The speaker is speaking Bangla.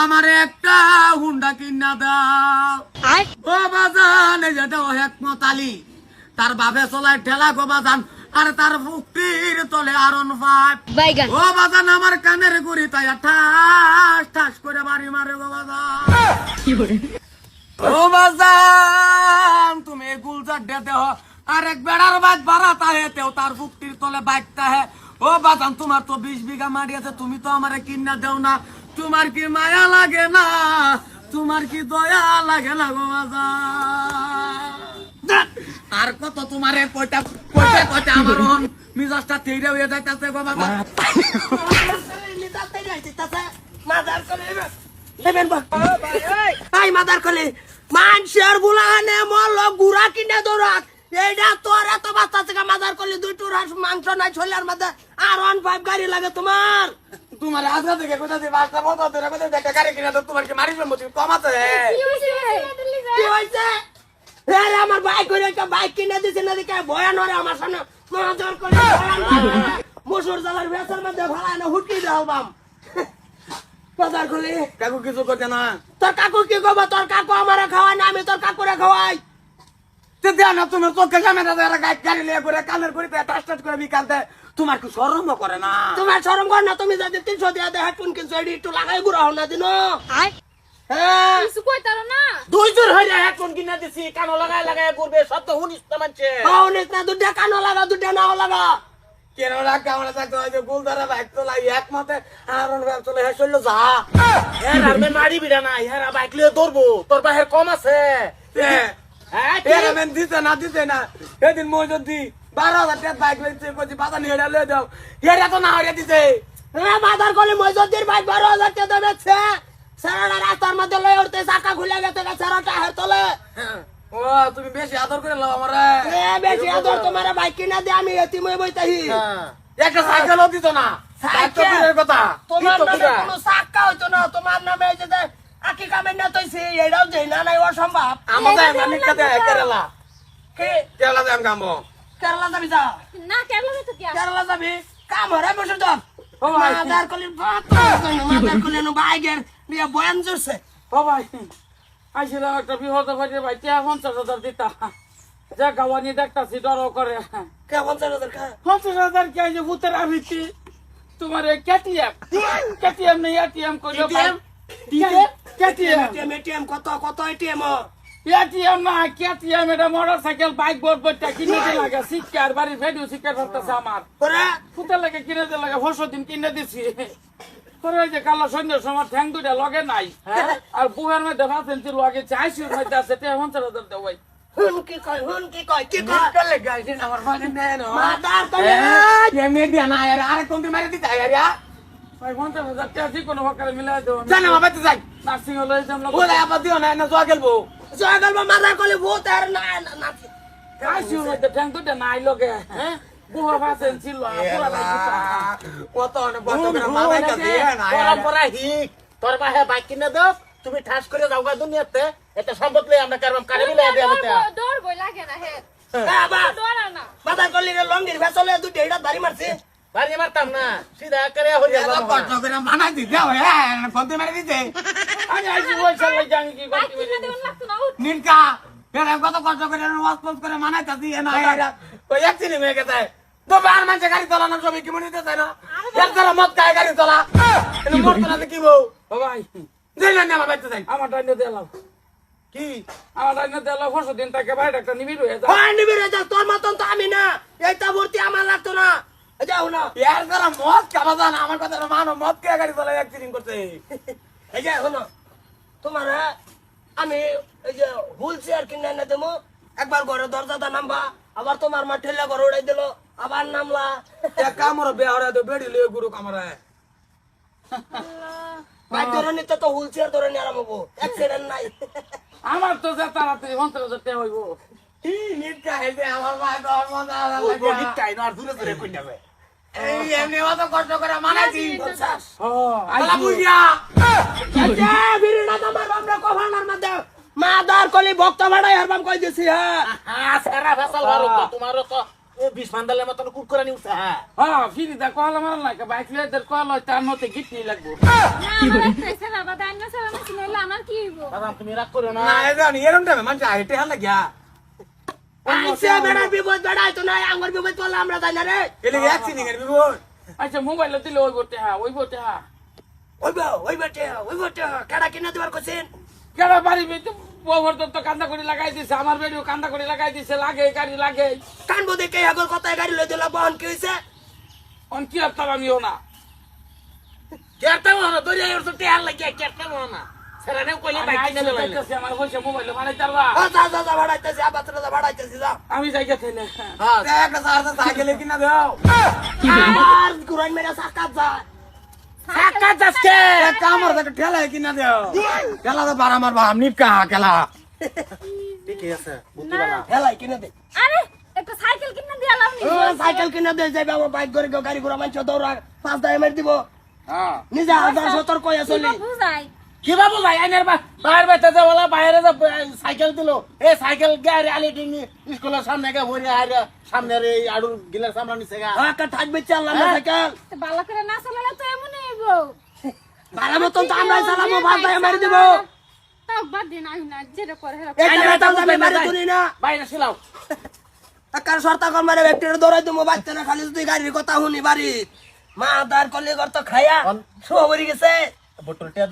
আমারে একটা হুন্ডা কিনা দাও। ও বাজান এই যেটা হেকমত আলী তার বাপে চলায় ঠেলা গো বাজান, আর তার ফুক্তির তলে আরন ফাট। ও বাজান আমার কানের গুড়ি তাই ঠাস ঠাস করে বাড়ি মারে গো বাজান। ও বাজান তুমি গুলজার ডেতে হ, আর এক বেড়ার বাইক বাড়াতা হেতেও তার ফুক্তির তলে বাইকটা হে। ও বাজান তোমার তো 20 বিঘা মাটি আছে, তুমি তো আমারে কিনা দেও না। তোমার কি মায়া লাগে না, তোমার কি দয়া লাগে না গো বাজান? আর কত তোমারে কয়টা কয়টা কয়টা আমার মিজাজটা তেইরা হয়ে যাইতাছে গো বাজান। মাদার কলে লেবেন বা এই মাদার কলে মানুষের বুলানে মল গুড়া কিনে দৌড়াক, এইটা তোর এত বাচ্চা থেকে মাদার কলে 2 টুকরা মাংস নাই ছোলার মধ্যে আর 1.5 গাড়ি লাগে তোমার। তোমার আজকে থেকে কোথা থেকে বাচ্চা মতো তোরা কোথা থেকে গাড়ি কিনে দাও, তোমার কি মারিস মতো কম আছে? কি হইছে রে? আমার বাইক করে একটা বাইক কিনে দিছে না, দেখে ভয়ান হরে আমার সামনে মাদার কলে মসুর জালার বেচার মধ্যে ভাড়া না হুটকি দাও বাম। বাজার কলে কাকু কিছু করতে না। তোর কাকু কি করবো? তোর কাকু আমারে খাওয়াই না, আমি তোর কাকুরে খাওয়াই। না তুমি চোখে সামনে গাড়ি লিয়ে করে কানের করে টাস টাস করে বিকালতে, তোমার কি শরম করে না? তোমার শরম করে না? তুমি যদি 300 দিয়ে দেয় হেডফোন কিনছো এডি একটু লাগাই গুড়া হও না দিন। হ্যাঁ কিছু কইতারো না, 2 জোর হইরা হেডফোন কিনা দিছি, কানো লাগায় লাগায় ঘুরবে, শব্দ শুনিস না মানছে। শুনিস না? দুটা কানো লাগা, দুটা নাও লাগা। কেন রাখা আমরা থাকতে হয় যে গুলদারা বাইক তোলাই একমতে আরন বাইক চলে হে চললো যা। হ্যাঁ আমি মারি বিড়া নাই, হ্যাঁ বাইক লিয়ে ধরবো, তোর বাহের কম আছে। দিতে না দিতে না এদিন মই যদি 12,000 টাকা বাইক লইছে কইছি বাজার নিয়ে লয়ে দাও, হেরা তো না হইয়া দিছে। হ্যাঁ বাজার করলে মই যদি বাইক 12,000 টাকা দেবেছে, সারাটা রাস্তার মধ্যে লয়ে উঠতে চাকা খুলে গেছে সারাটা হের তলে। ও তুমি বেশি আদর করে লাও আমারে। বেশি আদর তোমার বাইক কিনা দে, আমি এতি মই বইতাহি। একটা সাইকেলও দিত না, সাইকেলের কথা তোমার নামে কোনো চাকা হইতো না, তোমার নামে এই যে আকি কামে না তইছি এটাও দেই না, নাই অসম্ভব। আমাদের মানিক কাতে কেরালা কে কেরালা যাম কামো। কেরালা যাবি যা না? কেরালা যেতে কি কেরালা যাবি কাম হরে বসে তো। ও ভাই মাদার কলির বাত মাদার কলির নো বাইগের নিয়া বয়ান জুরছে। ও ভাই আইছিলাম একটা বিপদ হইছে ভাই, 50,000 দিতা যা গাওয়ানি দেখতাছি ডর করে। কে 50,000 কা 50,000 কে যে ভূতের আবিতি তোমার কেটিএম কেটিএম নেই এটিএম কইলো কেটিএম কত কত এটিএম এটিএম না কেটিএম, এটা মোটরসাইকেল বাইক বোর্ড বইটা কিনে দিতে লাগে, শিক্ষার বাড়ির ভিডিও শিক্ষা করতেছে আমার ভূতের লাগে কিনে দিতে লাগে, 10 দিন কিনে দিছি। তোর যে কালো সন্ধ্যার সময় ঠ্যাং দুইটা লগে নাই, আর বুহের মধ্যে ভাবছেন লগে চাইছির মধ্যে আছে 50,000 দেব ভাই। হুন কি কয় হুন কি কয় কি কয় গাইছে আমার মানে নেন মাদার তলে এমনি দিয়া না यार, আরে কোন দিন মারি দিতা यार ভাই 50,000 টাকা যে কোনো প্রকারে মিলাই দাও। জানা বাবা তো যাই নার্সিং হলে যাম না, ওলা আবার দিও না, না জয়া গেলবো মাদার কলে ভূত আর না না চাইছির মধ্যে ঠ্যাং দুইটা নাই লগে। হ্যাঁ বুহা ভাবছেন ছিল পুরা লাগিতা কত না বড় করে মামাই কা দিয়া না পরম্পরা হিক তোর বাহে বাইক কিনে দাও, তুমি ঠাস করে যাও গা দুনিয়াতে, এটা সম্পদ লই আমরা কারবাম কারে মিলাই দেব। ডর বই লাগে না হে বাবা ডর না বাজার করলি রে লঙ্গির ভেসলে দুটো এটা বাড়ি মারছে, বাড়ি মারতাম না সিধা করে হই যাব কত করে মানাই দি দাও হে ফোন মারি দিতে। আমি আইছি ওই চলে জানি কি করতে কিনে দেন লাগতো না নিনকা এরা কত কষ্ট করে ওয়াসপোজ করে মানাইতা দিয়ে না এরা ওই এক দিন হয়ে গেছে তো বার মাঝে গাড়ি চালা না সবই কি মনে দিতে না এক ধরা মদ খায় গাড়ি চালা এনে মরতে না কি বউ ও ভাই দিলেন না আমার বাইতে যাই আমার ডাইনে দেলাও কি আমার ডাইনে দেলাও 10 দিন থেকে ভাই ডাক্তার নিবির হয়ে যা। হ্যাঁ নিবির হয়ে যা, তোর মতন তো আমি না, এইটা ভর্তি আমার লাগতো না। যাও না ইয়ার ধরা মদ খাবা জান আমার কথা মানো, মদ খেয়ে গাড়ি চালা অ্যাক্সিডেন্ট করতে। এই যে শোনো তোমার আমি এই যে হুইল চেয়ার কিনে এনে দেবো, একবার ঘরে দরজাটা নামবা, আবার তোমার মা ঠেলা ঘরে উড়াই দিল, আবার নামলা কামড় বেহরা তো বেড়ি লিয়ে গুরু কামড়ে বাইক ধরে নিতে তো হুইল চেয়ার ধরে নিয়ে আরাম হবো, অ্যাক্সিডেন্ট নাই। আমার তো যা তাড়াতাড়ি 50,000 টাকা হইব। কি নিটকা হইবে আমার মা তো মজা লাগে নিটকাই না, আর দূরে দূরে কই যাবে এই এমনি অত কষ্ট করে মানাইছি বলছাস। আলা বুইয়া আচ্ছা বিরিনা তোমার আমরা কভানার মধ্যে মাদার কলি ভক্ত বাড়াই হারবাম কই দিছি। হ্যাঁ সারা ফসল ভালো তো তোমারও তো 20 মান্দালের মত কুট করে নিউছে। হ্যাঁ ফিরি দা কল মার না বাইক লিয়ে কল তার মতে গিফট লাগবো। না আমার একটা সারা বাদান না আমার কি হইব বাদাম তুমি রাগ করো না না জানি এরকম টাইমে মানুষ আইতে হাল লাগিয়া আইসে বেড়া বিপদ বেড়াই তো নাই আমার বিপদ বললে আমরা যাই না রে এলে অ্যাক্সিডেন্ট এর বিপদ আচ্ছা মোবাইলে দিলে ওই বটে হ্যাঁ ওই বটে হ্যাঁ ওই বেটে কেডা কিনা দিবার কইছেন কেন বাড়ি ওভার তো কান্দা করে লাগাই দিছে আমার বেডিও কান্দা করে লাগাই দিছে লাগে গাড়ি লাগে কানবো দেখে আগর কথায় গাড়ি লই দিলা বহন কি হইছে অন কি আপনার আমিও না কেরতে না দরিয়া এর তো টেয়ার লাগিয়া কেরতে না সেরানে কইলে বাইক কিনে লইলে যাইতেছি, আমার হইছে মোবাইলে বানাই তারবা ও যা ভাড়াইতেছি আবার যা ভাড়াইতেছি যা আমি যাই গেছিলে হ্যাঁ একটা সারটা সাইকেলে কিনা দাও আর গুরাই মেরা সাকাত যা সাকা যাচ্ছে একটা আমার একটা ঠেলা কিনা দাও খেলা তো বার আমার বাম নিপকা খেলা ঠিক আছে না হেলাই কিনা দে আরে একটা সাইকেল কিনে দিলাম নি ও সাইকেল কিনা দে যাইবে আমার বাইক করে গাড়ি ঘোড়া মানছ দৌড়া 5 দায় মার দিব হ্যাঁ নিজে হাজার সতর্ক হয়ে চলি বুঝাই কি বাবু ভাই আইনের বাইরে বাইতে যাওয়ালা বাইরে যা সাইকেল দিল এই সাইকেল গাড়ি আলি ডিনি স্কুলের সামনে গে ভরে আইরা সামনের এই আড়ুর গিলার সামনে নিছে গা একটা থাকবে চাললাম না সাইকেল তো ভালো করে না চালালে তো এমনই হইব ভালো মতন তো আমরা চালাবো 5 দায় মার দিব তাও বাদ দিন আই না যেটা করে হেরা এটা বেটা যাবে মারি তুই না বাইরে ছিলাও কার সরতা কর মারে ব্যক্তির দৌড়াই তুমি বাচ্চা না খালি তুই গাড়ির কথা শুনি বাড়ি মা দার কলি কর তো খায়া শো হয়ে গেছে বোতল টিয়া